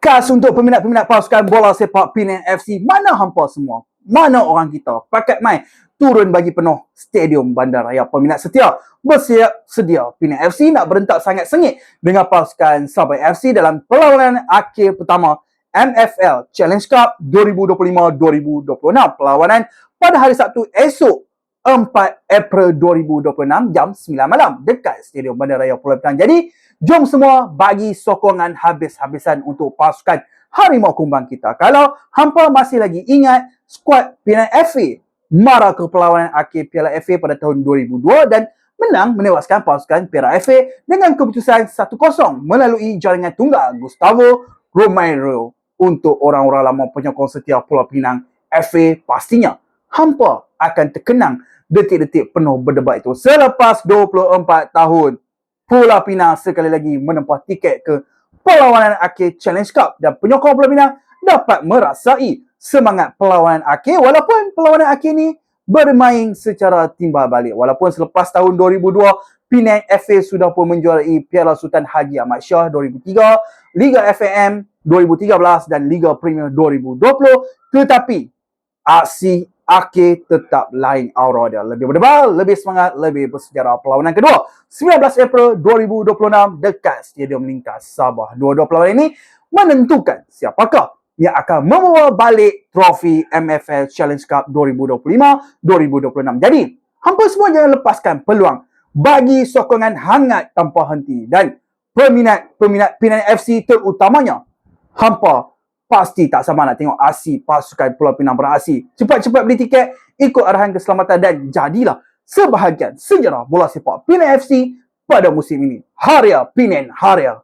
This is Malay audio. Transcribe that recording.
Khas untuk peminat-peminat pasukan bola sepak Penang FC. Mana hampa semua? Mana orang kita? Pakat mai turun bagi penuh stadium Bandaraya. Peminat setia bersiap sedia. Penang FC nak berentak sangat sengit dengan pasukan Sabah FC dalam perlawanan akhir pertama MFL Challenge Cup 2025-2026. Perlawanan pada hari Sabtu esok 4 April 2026 jam 9 malam dekat Stadium Bandaraya Pulau Pinang. Jadi, jom semua bagi sokongan habis-habisan untuk pasukan Harimau Kumbang kita. Kalau hampa masih lagi ingat skuad Penang FA mara ke perlawanan akhir Piala FA pada tahun 2002 dan menang menewaskan pasukan Perak FA dengan keputusan 1-0 melalui jaringan tunggal Gustavo Romero. Untuk orang-orang lama penyokong setia Pulau Pinang FA, pastinya hampa akan terkenang detik-detik penuh berdebat itu. Selepas 24 tahun, Pulau Pinang sekali lagi menempah tiket ke perlawanan akhir Challenge Cup dan penyokong Pulau Pinang dapat merasai semangat perlawanan akhir walaupun perlawanan akhir ni bermain secara timbal balik. Walaupun selepas tahun 2002, Penang FA sudah pun menjuarai Piala Sultan Haji Ahmad Shah 2003, Liga FAM 2013 dan Liga Premier 2020, tetapi aksi akhir tetap lain aura dia. Lebih berdebal, lebih semangat, lebih bersejarah. Perlawanan kedua 19 April 2026 dekat Stadium Lingkar Sabah. Dua-dua perlawanan ini menentukan siapakah yang akan membawa balik trofi MFL Challenge Cup 2025-2026. Jadi, hampa semua jangan lepaskan peluang bagi sokongan hangat tanpa henti. Dan peminat Penang FC terutamanya, hampa pasti tak sama nak tengok aksi pasukan Pulau Pinang beraksi. Cepat-cepat beli tiket, ikut arahan keselamatan dan jadilah sebahagian sejarah bola sepak Penang FC pada musim ini. Haria Penang, Haria!